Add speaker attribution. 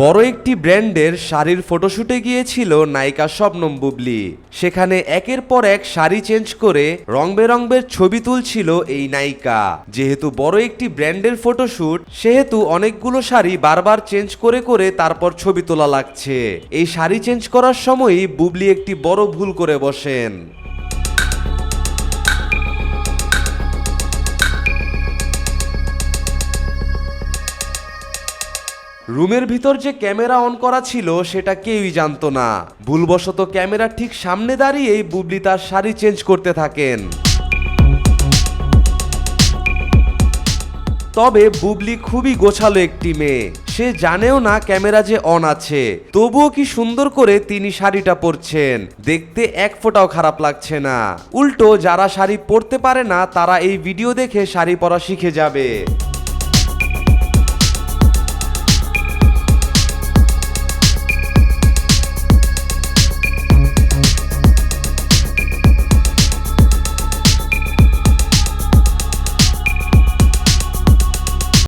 Speaker 1: বড় একটি ব্র্যান্ডের শাড়ির ফটোশুটে গিয়েছিল নায়িকা শবনম বুবলি। সেখানে একের পর এক শাড়ি চেঞ্জ করে রং বেরঙের ছবি তুলছিল এই নায়িকা। যেহেতু বড় একটি ব্র্যান্ডের ফটোশুট, সেহেতু অনেকগুলো শাড়ি বারবার চেঞ্জ করে করে তারপর ছবি তোলা লাগছে। এই শাড়ি চেঞ্জ করার সময়ই বুবলি একটি বড় ভুল করে বসেন। রুমের ভিতর যে ক্যামেরা অন করা ছিল সেটা কেউই জানতো না। ভুলবশত ক্যামেরার ঠিক সামনে দাঁড়িয়েই বুবলি তার শাড়ি চেঞ্জ করতে থাকেন। তবে বুবলি খুবই গোছালো একটি মেয়ে, সে জানেও না ক্যামেরা যে অন আছে, তবুও কি সুন্দর করে তিনি শাড়িটা পরছেন, দেখতে এক ফোঁটাও খারাপ লাগছে না। উল্টো যারা শাড়ি পরতে পারে না তারা এই ভিডিও দেখে শাড়ি পরা শিখে যাবে।